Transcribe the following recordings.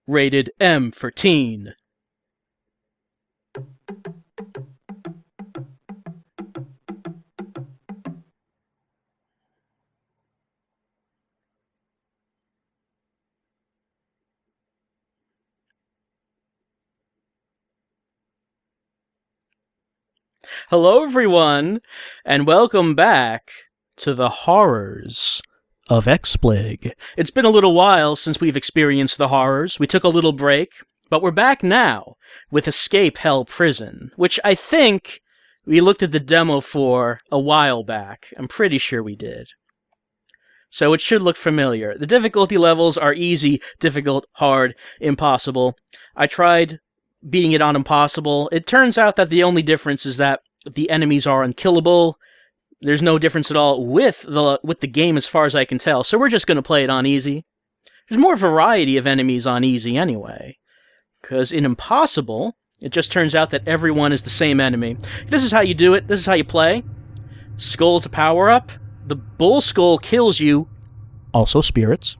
Rated M for teen. Hello everyone, and welcome back to the horrors of XBLIG. It's been a little while since we've experienced the horrors. We took a little break, but we're back now with Escape Hell Prison, which I think we looked at the demo for a while back. I'm pretty sure we did. So it should look familiar. The difficulty levels are easy, difficult, hard, impossible. I tried beating it on impossible. It turns out that the only difference is that the enemies are unkillable. There's no difference at all with the game as far as I can tell, so we're just going to play it on easy. There's more variety of enemies on easy anyway, because in impossible, it just turns out that everyone is the same enemy. This is how you do it, this is how you play. Skull is a power-up. The bull skull kills you, also spirits.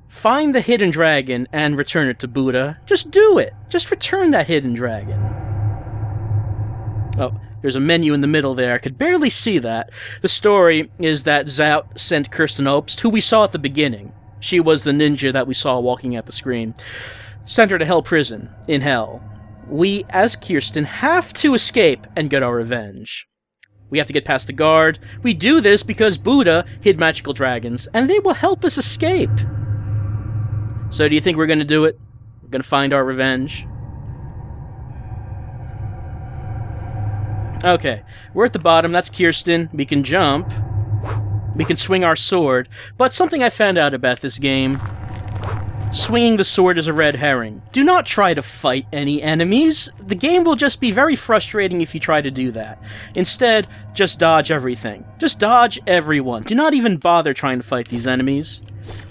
Find the hidden dragon and return it to Buddha. Just do it. Just return that hidden dragon. Oh, there's a menu in the middle there. I could barely see that. The story is that Zout sent Kirsten Obst, who we saw at the beginning. She was the ninja that we saw walking at the screen. Sent her to Hell Prison in Hell. We, as Kirsten, have to escape and get our revenge. We have to get past the guard. We do this because Buddha hid magical dragons, and they will help us escape. So do you think we're going to do it? We're going to find our revenge? Okay, we're at the bottom. That's Kirsten. We can jump. We can swing our sword. But something I found out about this game, swinging the sword is a red herring. Do not try to fight any enemies. The game will just be very frustrating if you try to do that. Instead, just dodge everything. Just dodge everyone. Do not even bother trying to fight these enemies.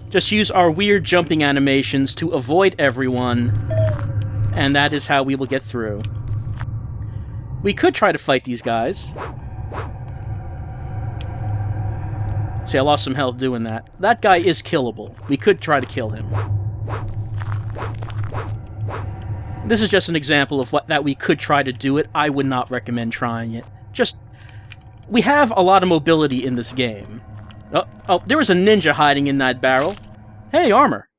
Just use our weird jumping animations to avoid everyone, and that is how we will get through. We could try to fight these guys. See, I lost some health doing that. That guy is killable. We could try to kill him. This is just an example of that we could try to do it. I would not recommend trying it. We have a lot of mobility in this game. Oh, there was a ninja hiding in that barrel. Hey, armor.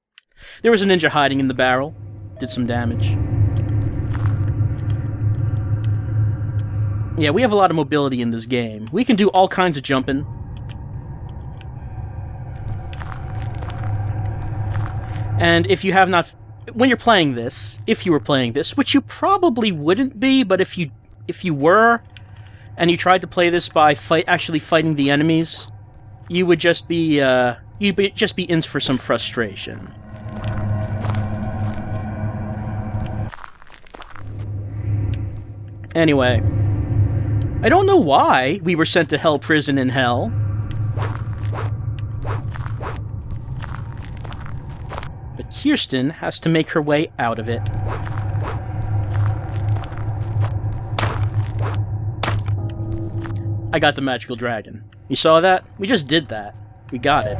There was a ninja hiding in the barrel. Did some damage. Yeah, we have a lot of mobility in this game. We can do all kinds of jumping. And if you have not... When you're playing this, if you were playing this, which you probably wouldn't be, but if you were, and you tried to play this by actually fighting the enemies, you would just be, you'd just be in for some frustration. Anyway, I don't know why we were sent to Hell Prison in Hell. But Kirsten has to make her way out of it. I got the magical dragon. You saw that? We just did that. We got it.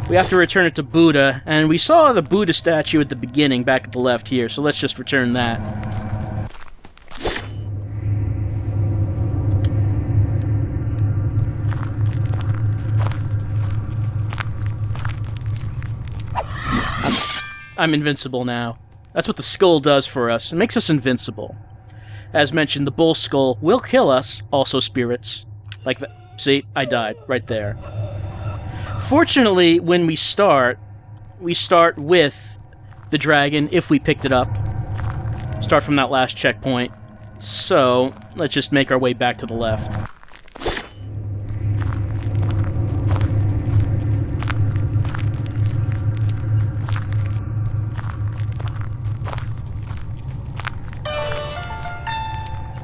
We have to return it to Buddha, and we saw the Buddha statue at the beginning, back at the left here, so let's just return that. I'm invincible now. That's what the skull does for us. It makes us invincible. As mentioned, the bull skull will kill us, also spirits. Like that. See, I died right there. Fortunately, when we start with the dragon, if we picked it up. Start from that last checkpoint. So, let's just make our way back to the left.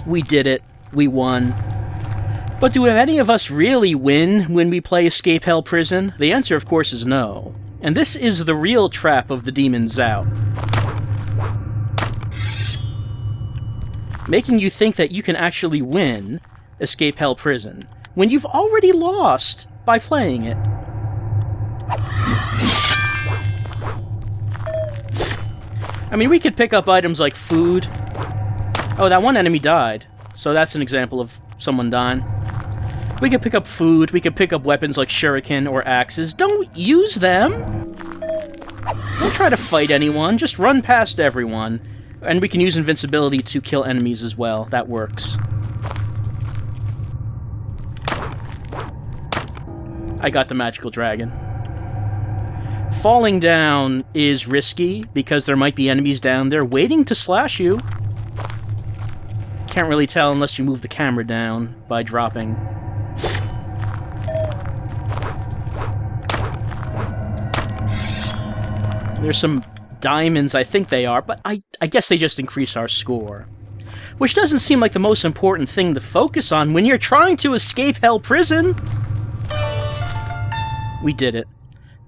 We did it. We won. But do any of us really win when we play Escape Hell Prison? The answer, of course, is no. And this is the real trap of the demon Zout. Making you think that you can actually win Escape Hell Prison when you've already lost by playing it. I mean, we could pick up items like food. Oh, that one enemy died. So that's an example of someone dying. We could pick up food. We could pick up weapons like shuriken or axes. Don't use them! Don't try to fight anyone. Just run past everyone. And we can use invincibility to kill enemies as well. That works. I got the magical dragon. Falling down is risky because there might be enemies down there waiting to slash you. Can't really tell unless you move the camera down by dropping. There's some diamonds, I think they are, but I guess they just increase our score. Which doesn't seem like the most important thing to focus on when you're trying to escape Hell Prison. We did it.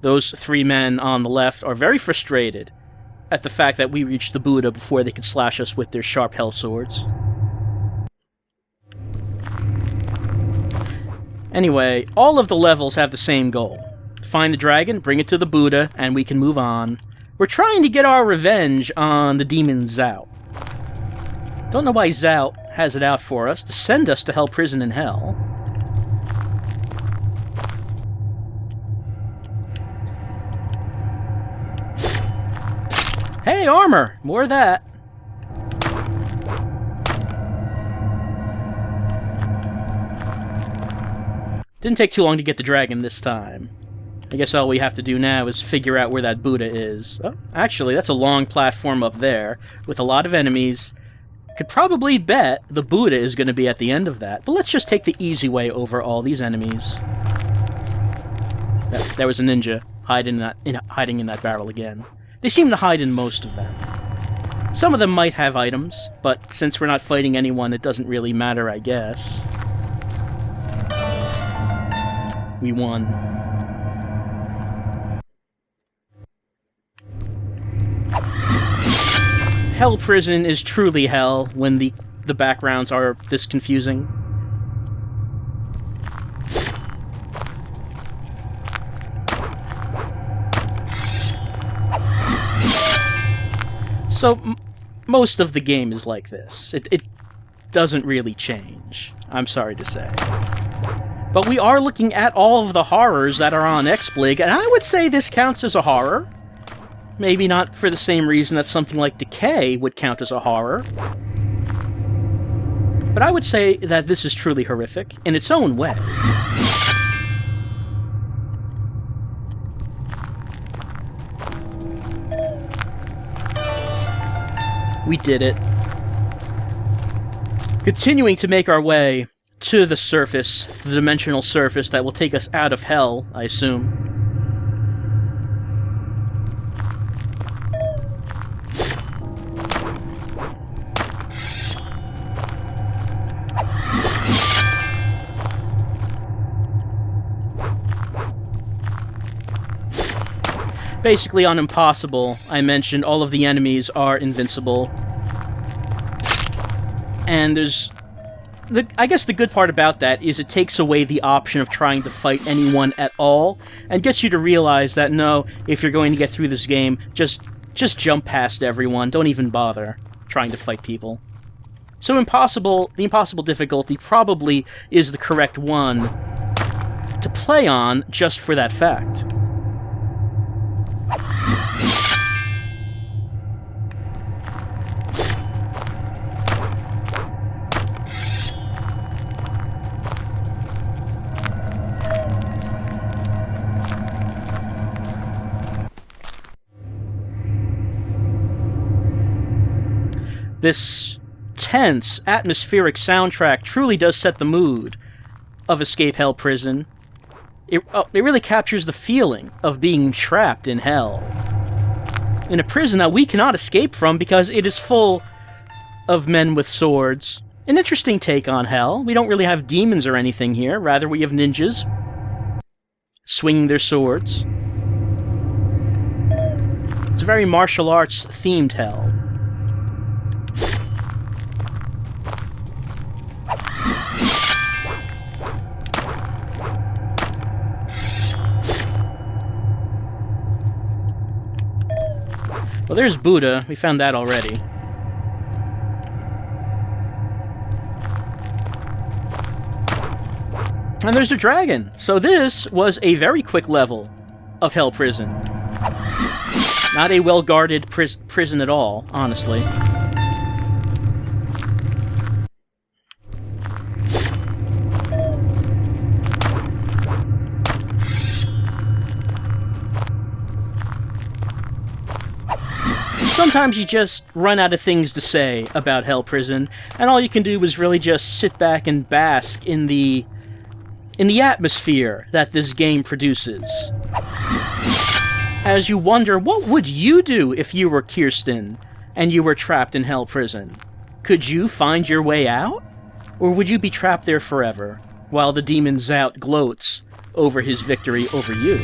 Those 3 men on the left are very frustrated at the fact that we reached the Buddha before they could slash us with their sharp hell swords. Anyway, all of the levels have the same goal. Find the dragon, bring it to the Buddha, and we can move on. We're trying to get our revenge on the demon Zout. Don't know why Zout has it out for us to send us to Hell Prison in Hell. Hey, armor! More of that. Didn't take too long to get the dragon this time. I guess all we have to do now is figure out where that Buddha is. Oh, actually, that's a long platform up there with a lot of enemies. Could probably bet the Buddha is going to be at the end of that. But let's just take the easy way over all these enemies. There was a ninja hiding in that barrel again. They seem to hide in most of them. Some of them might have items, but since we're not fighting anyone, it doesn't really matter, I guess. We won. Hell Prison is truly hell when the backgrounds are this confusing. So, most of the game is like this. It doesn't really change, I'm sorry to say. But we are looking at all of the horrors that are on XBLIG, and I would say this counts as a horror. Maybe not for the same reason that something like Decay would count as a horror. But I would say that this is truly horrific, in its own way. We did it. Continuing to make our way to the surface, the dimensional surface that will take us out of hell, I assume. Basically, on Impossible, I mentioned all of the enemies are invincible. And there's... I guess the good part about that is it takes away the option of trying to fight anyone at all, and gets you to realize that, no, if you're going to get through this game, just jump past everyone, don't even bother trying to fight people. So the Impossible difficulty probably is the correct one to play on just for that fact. This tense, atmospheric soundtrack truly does set the mood of Escape Hell Prison. It really captures the feeling of being trapped in hell. In a prison that we cannot escape from because it is full of men with swords. An interesting take on hell. We don't really have demons or anything here. Rather, we have ninjas swinging their swords. It's a very martial arts themed hell. Well, there's Buddha. We found that already. And there's the dragon. So this was a very quick level of Hell Prison. Not a well-guarded prison at all, honestly. Sometimes you just run out of things to say about Hell Prison, and all you can do is really just sit back and bask in the atmosphere that this game produces. As you wonder, what would you do if you were Kirsten and you were trapped in Hell Prison? Could you find your way out? Or would you be trapped there forever, while the demon Zout gloats over his victory over you?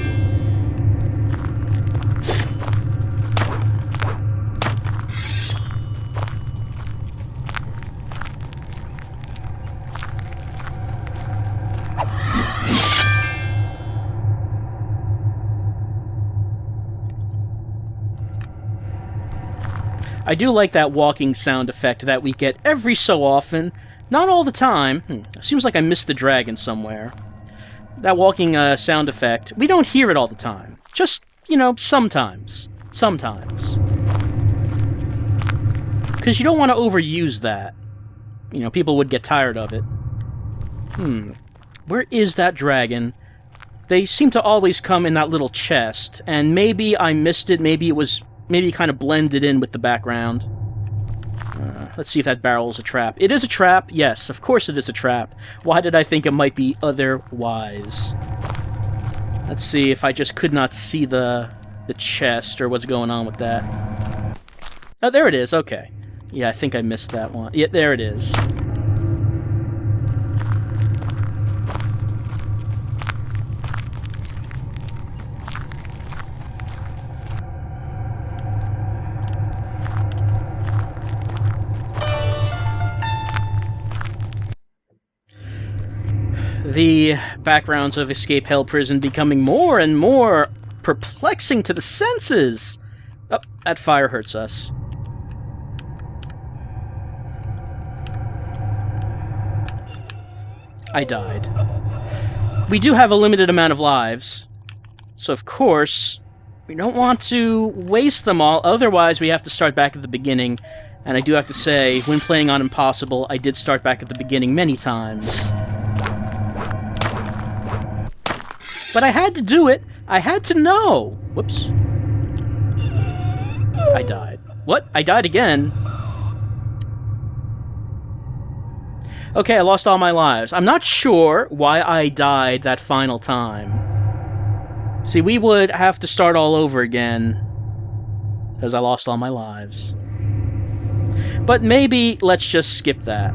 I do like that walking sound effect that we get every so often. Not all the time. Seems like I missed the dragon somewhere. That walking sound effect, we don't hear it all the time. Just, you know, sometimes. Sometimes. Because you don't want to overuse that. You know, people would get tired of it. Where is that dragon? They seem to always come in that little chest, and maybe I missed it, maybe it kind of blended in with the background. Let's see if that barrel is a trap. It is a trap, yes, of course it is a trap. Why did I think it might be otherwise? Let's see if I just could not see the chest or what's going on with that. Oh, there it is, okay. Yeah, I think I missed that one. Yeah, there it is. The backgrounds of Escape Hell Prison becoming more and more perplexing to the senses. Oh, that fire hurts us. I died. We do have a limited amount of lives, so of course, we don't want to waste them all, otherwise we have to start back at the beginning, and I do have to say, when playing on Impossible, I did start back at the beginning many times. But I had to do it. I had to know. Whoops. I died. What? I died again? Okay, I lost all my lives. I'm not sure why I died that final time. See, we would have to start all over again, because I lost all my lives. But maybe let's just skip that.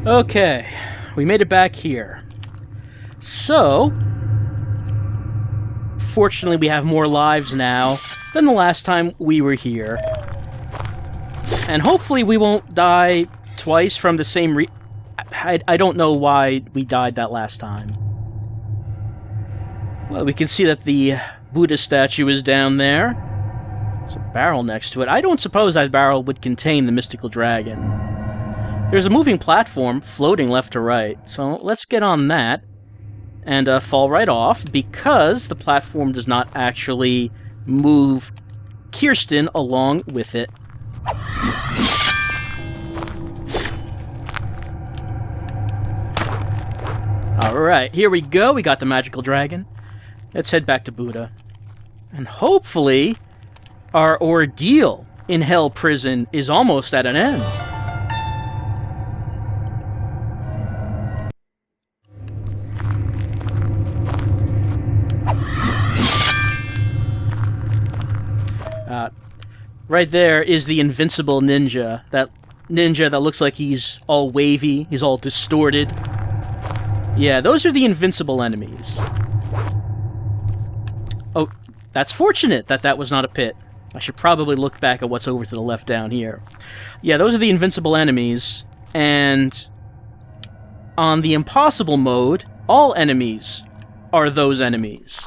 Okay, we made it back here. So, fortunately we have more lives now than the last time we were here. And hopefully we won't die twice from the same I don't know why we died that last time. Well, we can see that the Buddha statue is down there. There's a barrel next to it. I don't suppose that barrel would contain the mystical dragon. There's a moving platform floating left to right, so let's get on that and fall right off, because the platform does not actually move Kirsten along with it. Alright, here we go. We got the magical dragon. Let's head back to Buddha. And hopefully, our ordeal in Hell Prison is almost at an end. Right there is the invincible ninja. That ninja that looks like he's all wavy, he's all distorted. Yeah, those are the invincible enemies. Oh, that's fortunate that that was not a pit. I should probably look back at what's over to the left down here. Yeah, those are the invincible enemies, and on the impossible mode, all enemies are those enemies.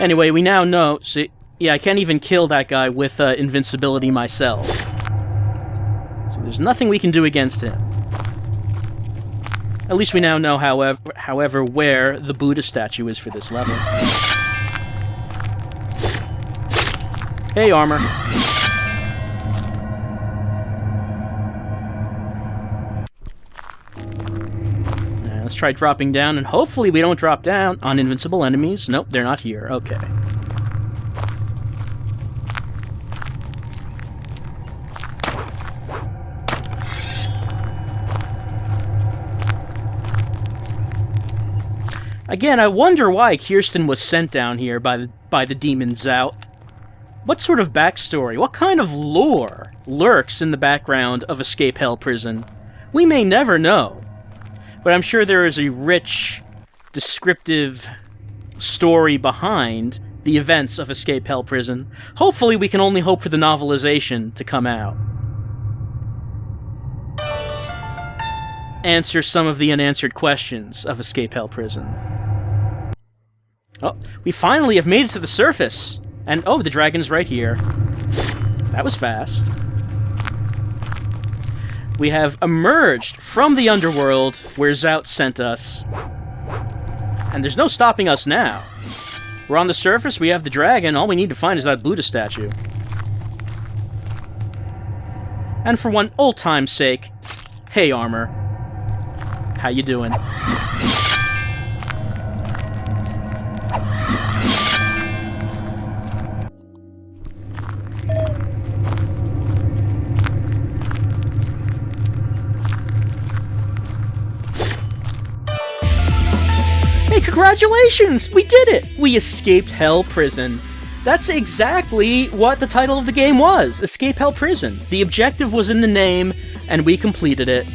Anyway, we now know... See, yeah, I can't even kill that guy with invincibility myself. So there's nothing we can do against him. At least we now know, however, where the Buddha statue is for this level. Hey, armor. Let's try dropping down, and hopefully we don't drop down on invincible enemies. Nope, they're not here. Okay. Again, I wonder why Kirsten was sent down here by the demon Zout. What sort of backstory, what kind of lore lurks in the background of Escape Hell Prison? We may never know. But I'm sure there is a rich, descriptive story behind the events of Escape Hell Prison. Hopefully we can only hope for the novelization to come out. Answer some of the unanswered questions of Escape Hell Prison. Oh, we finally have made it to the surface! And, oh, the dragon's right here. That was fast. We have emerged from the underworld where Zout sent us. And there's no stopping us now. We're on the surface, we have the dragon, all we need to find is that Buddha statue. And for one old time's sake, hey armor. How you doing? Congratulations! We did it! We escaped Hell Prison. That's exactly what the title of the game was, Escape Hell Prison. The objective was in the name, and we completed it.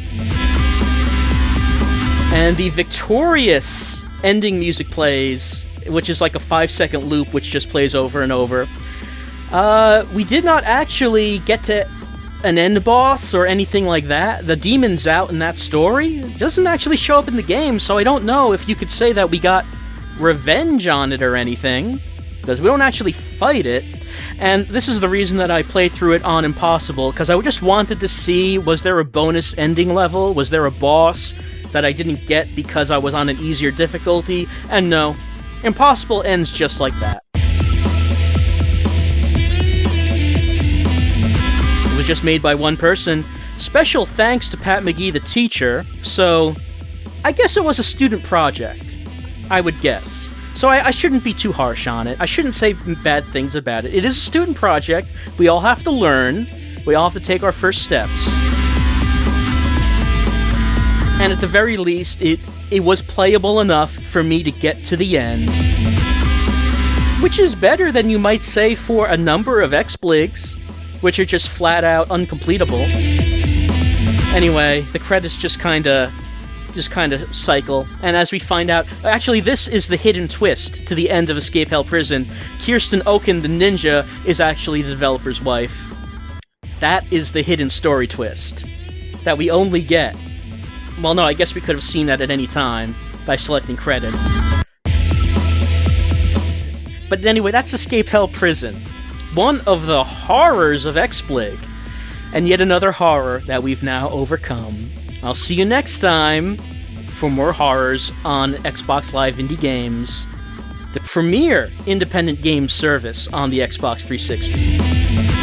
And the victorious ending music plays, which is like a 5-second loop which just plays over and over. We did not actually get to an end boss or anything like that. The demon Zout in that story doesn't actually show up in the game, so I don't know if you could say that we got revenge on it or anything, because we don't actually fight it. And this is the reason that I played through it on Impossible, because I just wanted to see, was there a bonus ending level? Was there a boss that I didn't get because I was on an easier difficulty? And no, Impossible ends just like that. Was just made by one person. Special thanks to Pat McGee, the teacher. So, I guess it was a student project. I would guess. So I shouldn't be too harsh on it. I shouldn't say bad things about it. It is a student project. We all have to learn. We all have to take our first steps. And at the very least, it was playable enough for me to get to the end. Which is better than you might say for a number of XBLIGs, which are just flat out uncompletable. Anyway, the credits just kind of cycle, and as we find out, actually this is the hidden twist to the end of Escape Hell Prison. Kirsten Oken, the ninja, is actually the developer's wife. That is the hidden story twist that we only get. Well, no, I guess we could have seen that at any time by selecting credits. But anyway, that's Escape Hell Prison, one of the horrors of XBLIG, and yet another horror that we've now overcome. I'll see you next time for more horrors on Xbox Live Indie Games, the premier independent game service on the Xbox 360.